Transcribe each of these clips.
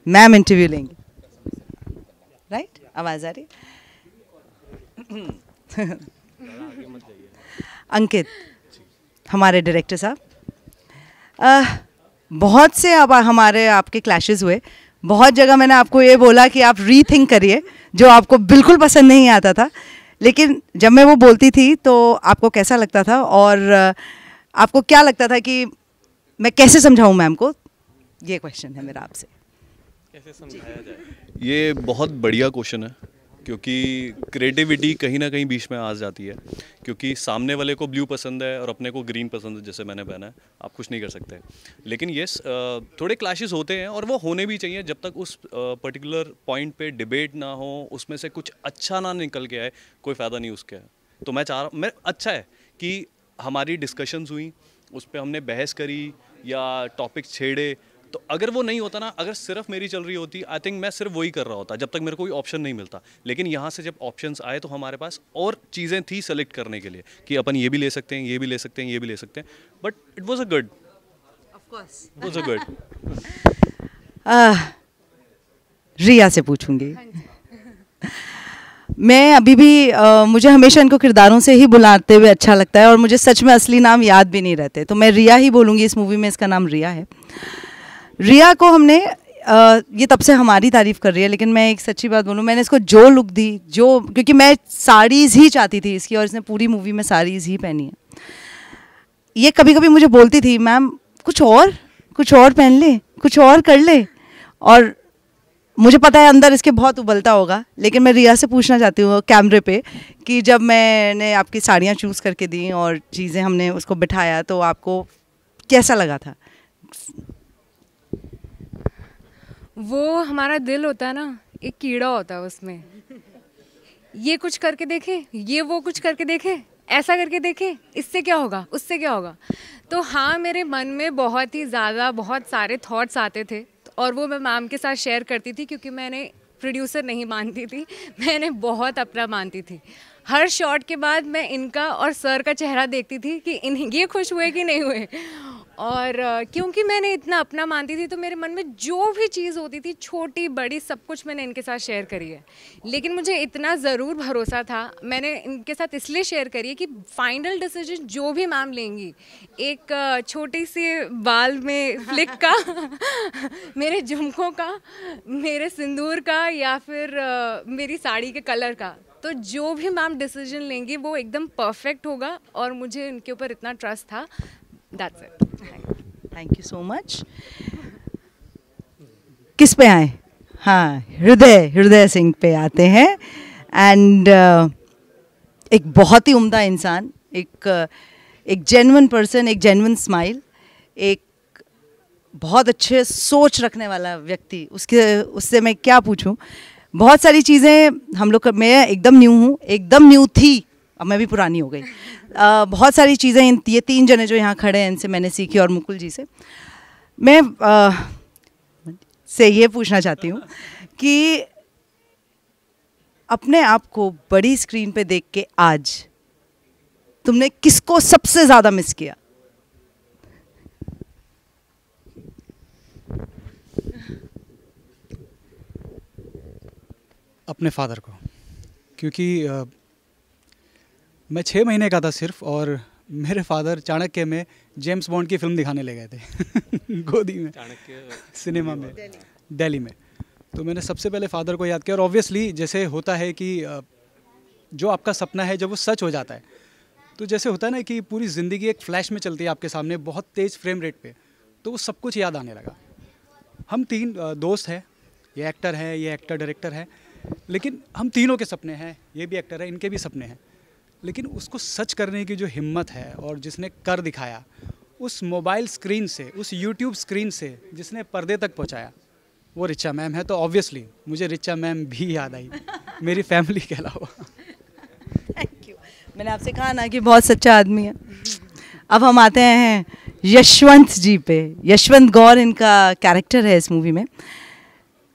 Ma'am interview लेंगे, right? आवाज़ आ रही? अंकित, हमारे डायरेक्टर साहब, बहुत से अब हमारे आपके क्लैशेस हुए, बहुत जगह मैंने आपको ये बोला कि आप रीथिंक करिए, जो आपको बिल्कुल पसंद नहीं आता था, लेकिन जब मैं वो बोलती थी तो आपको कैसा लगता था, और आपको क्या लगता था कि मैं कैसे समझाऊं मैम को? ये क्वेश्चन है मेरा आपसे। कैसे समझाया जाए? ये बहुत बढ़िया क्वेश्चन है, क्योंकि क्रिएटिविटी कहीं ना कहीं बीच में आ जाती है, क्योंकि सामने वाले को ब्लू पसंद है और अपने को ग्रीन पसंद है, जैसे मैंने पहना है, आप कुछ नहीं कर सकते। लेकिन यस, थोड़े क्लैशेस होते हैं और वो होने भी चाहिए, जब तक उस पर्टिकुलर पॉइंट पे डिबेट ना हो, उसमें से कुछ अच्छा ना निकल के आए, कोई फ़ायदा नहीं उसके। तो मैं चाह रहा, मैं अच्छा है कि हमारी डिस्कशंस हुई, उस पर हमने बहस करी या टॉपिक छेड़े। तो अगर वो नहीं होता ना, अगर सिर्फ मेरी चल रही होती, आई थिंक मैं सिर्फ वही कर रहा होता, जब तक मेरे को कोई ऑप्शन नहीं मिलता। लेकिन यहाँ से जब ऑप्शंस आए तो हमारे पास और चीज़ें थी सेलेक्ट करने के लिए, कि अपन ये भी ले सकते हैं, ये भी ले सकते हैं, ये भी ले सकते हैं। But it was a good, it was a good. Riya से पूछूंगी मैं अभी भी, मुझे हमेशा इनको किरदारों से ही बुलाते हुए अच्छा लगता है, और मुझे सच में असली नाम याद भी नहीं रहते, तो मैं रिया ही बोलूँगी। इस मूवी में इसका नाम रिया है। रिया को हमने, ये तब से हमारी तारीफ़ कर रही है, लेकिन मैं एक सच्ची बात बोलूँ, मैंने इसको जो लुक दी, जो, क्योंकि मैं साड़ीज़ ही चाहती थी इसकी, और इसने पूरी मूवी में साड़ीज़ ही पहनी है। ये कभी कभी मुझे बोलती थी, मैम कुछ और पहन ले, कुछ और कर ले, और मुझे पता है अंदर इसके बहुत उबलता होगा, लेकिन मैं रिया से पूछना चाहती हूँ कैमरे पे कि जब मैंने आपकी साड़ियाँ चूज़ करके दी और चीज़ें हमने उसको बिठाया, तो आपको कैसा लगा था? वो हमारा दिल होता है ना, एक कीड़ा होता है उसमें, ये कुछ करके देखे, ये वो कुछ करके देखे, ऐसा करके देखे, इससे क्या होगा, उससे क्या होगा। तो हाँ, मेरे मन में बहुत ही ज़्यादा, बहुत सारे थॉट्स आते थे, और वो मैं मैम के साथ शेयर करती थी, क्योंकि मैंने प्रोड्यूसर नहीं मानती थी, मैंने बहुत अपना मानती थी। हर शॉट के बाद मैं इनका और सर का चेहरा देखती थी कि ये खुश हुए कि नहीं हुए। और क्योंकि मैंने इतना अपना मानती थी, तो मेरे मन में जो भी चीज़ होती थी, छोटी बड़ी, सब कुछ मैंने इनके साथ शेयर करी है। लेकिन मुझे इतना ज़रूर भरोसा था, मैंने इनके साथ इसलिए शेयर करी है कि फाइनल डिसीजन जो भी मैम लेंगी, एक छोटी सी बाल में फ्लिक का मेरे झुमकों का, मेरे सिंदूर का, या फिर मेरी साड़ी के कलर का, तो जो भी मैम डिसीजन लेंगी वो एकदम परफेक्ट होगा, और मुझे इनके ऊपर इतना ट्रस्ट था। That's it. Thank you so much. किस पे आए? हाँ, हृदय सिंह पे आते हैं। एंड एक बहुत ही उम्दा इंसान, एक जेन्युइन पर्सन, एक जेन्युइन स्माइल, एक बहुत अच्छे सोच रखने वाला व्यक्ति। उससे मैं क्या पूछूं, बहुत सारी चीज़ें हम लोग, मैं एकदम न्यू हूँ, एकदम न्यू थी, अब मैं भी पुरानी हो गई। बहुत सारी चीज़ें ये तीन जने जो यहाँ खड़े हैं इनसे मैंने सीखी, और मुकुल जी से मैं से ये पूछना चाहती हूँ कि अपने आप को बड़ी स्क्रीन पे देख के आज तुमने किसको सबसे ज़्यादा मिस किया? अपने फादर को, क्योंकि मैं 6 महीने का था सिर्फ, और मेरे फादर चाणक्य में जेम्स बॉन्ड की फिल्म दिखाने ले गए थे गोदी में, सिनेमा में, दिल्ली में। तो मैंने सबसे पहले फादर को याद किया। और ऑब्वियसली जैसे होता है कि जो आपका सपना है जब वो सच हो जाता है, तो जैसे होता है ना कि पूरी ज़िंदगी एक फ्लैश में चलती है आपके सामने बहुत तेज़ फ्रेम रेट पे, तो वो सब कुछ याद आने लगा। हम 3 दोस्त हैं, ये एक्टर है, ये एक्टर डायरेक्टर है, लेकिन हम तीनों के सपने हैं, ये भी एक्टर है, इनके भी सपने हैं, लेकिन उसको सच करने की जो हिम्मत है और जिसने कर दिखाया, उस मोबाइल स्क्रीन से, उस यूट्यूब स्क्रीन से जिसने पर्दे तक पहुंचाया, वो रिचा मैम है। तो ऑब्वियसली मुझे रिचा मैम भी याद आई मेरी फैमिली के अलावा। Thank you. मैंने आपसे कहा ना कि बहुत सच्चा आदमी है। अब हम आते हैं यशवंत जी पे। यशवंत गौर इनका कैरेक्टर है इस मूवी में।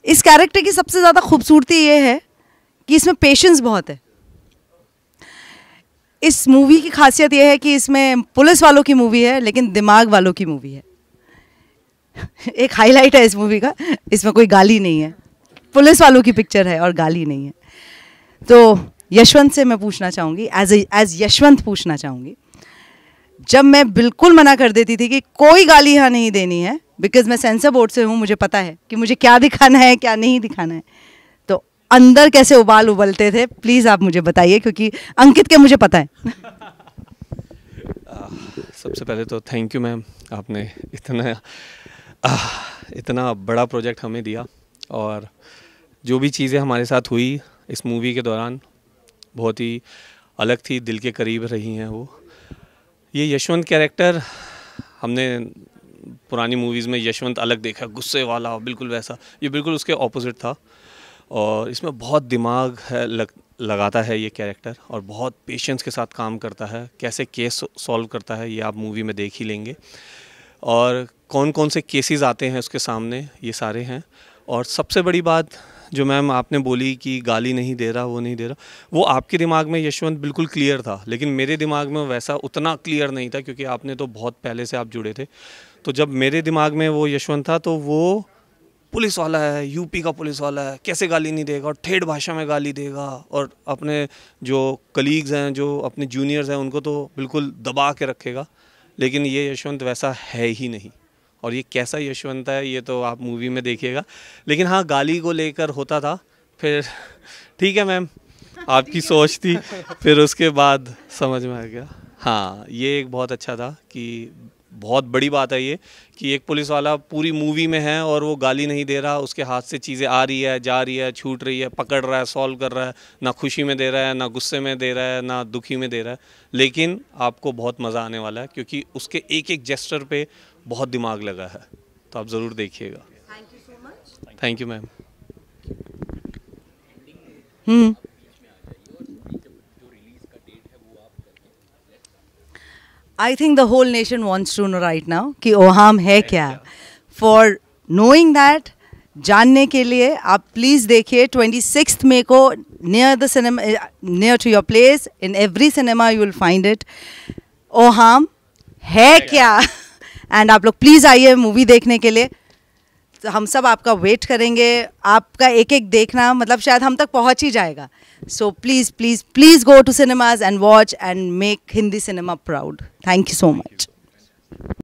इस कैरेक्टर की सबसे ज़्यादा खूबसूरती ये है कि इसमें पेशेंस बहुत है। इस मूवी की खासियत यह है कि इसमें पुलिस वालों की मूवी है, लेकिन दिमाग वालों की मूवी है। एक हाईलाइट है इस मूवी का, इसमें कोई गाली नहीं है, पुलिस वालों की पिक्चर है और गाली नहीं है। तो यशवंत से मैं पूछना चाहूँगी, एज यशवंत पूछना चाहूँगी, जब मैं बिल्कुल मना कर देती थी कि कोई गाली यहाँ नहीं देनी है, बिकॉज मैं सेंसर बोर्ड से हूँ, मुझे पता है कि मुझे क्या दिखाना है क्या नहीं दिखाना है, तो अंदर कैसे उबाल उबलते थे, प्लीज़ आप मुझे बताइए, क्योंकि अंकित के मुझे पता है। सबसे पहले तो थैंक यू मैम, आपने इतना बड़ा प्रोजेक्ट हमें दिया, और जो भी चीज़ें हमारे साथ हुई इस मूवी के दौरान बहुत ही अलग थी, दिल के करीब रही हैं वो। ये यशवंत कैरेक्टर हमने पुरानी मूवीज़ में यशवंत अलग देखा, गुस्से वाला बिल्कुल वैसा, ये बिल्कुल उसके ऑपोजिट था, और इसमें बहुत दिमाग है लगाता है ये कैरेक्टर, और बहुत पेशेंस के साथ काम करता है। कैसे केस सॉल्व करता है ये आप मूवी में देख ही लेंगे, और कौन कौन से केसेस आते हैं उसके सामने, ये सारे हैं। और सबसे बड़ी बात जो मैम आपने बोली कि गाली नहीं दे रहा, वो नहीं दे रहा, वो आपके दिमाग में यशवंत बिल्कुल क्लियर था, लेकिन मेरे दिमाग में वैसा उतना क्लियर नहीं था, क्योंकि आपने तो बहुत पहले से आप जुड़े थे। तो जब मेरे दिमाग में वो यशवंत था, तो वो पुलिस वाला है, यूपी का पुलिस वाला है, कैसे गाली नहीं देगा, और ठेठ भाषा में गाली देगा, और अपने जो कलीग्स हैं, जो अपने जूनियर्स हैं, उनको तो बिल्कुल दबा के रखेगा। लेकिन ये यशवंत वैसा है ही नहीं, और ये कैसा यशवंत है ये तो आप मूवी में देखिएगा। लेकिन हाँ, गाली को लेकर होता था, फिर ठीक है मैम, आपकी सोच थी, फिर उसके बाद समझ में आ गया। हाँ, ये एक बहुत अच्छा था कि बहुत बड़ी बात है ये कि एक पुलिस वाला पूरी मूवी में है और वो गाली नहीं दे रहा, उसके हाथ से चीज़ें आ रही है, जा रही है, छूट रही है, पकड़ रहा है, सॉल्व कर रहा है, ना खुशी में दे रहा है, ना गुस्से में दे रहा है, ना दुखी में दे रहा है। लेकिन आपको बहुत मज़ा आने वाला है, क्योंकि उसके एक एक जेस्चर पे बहुत दिमाग लगा है, तो आप ज़रूर देखिएगा। Thank you so much. Thank you ma'am. I think the whole nation wants to know right now कि ओहाम है क्या। For knowing that, जानने के लिए आप प्लीज़ देखिए 26 मई को near the cinema, near to your place, in every cinema you will find it। ओहाम है क्या। एंड आप लोग प्लीज़ आइए मूवी देखने के लिए, तो हम सब आपका वेट करेंगे। आपका एक एक देखना मतलब शायद हम तक पहुंच ही जाएगा। So please please please go to cinemas and watch and make Hindi cinema proud. Thank you so much.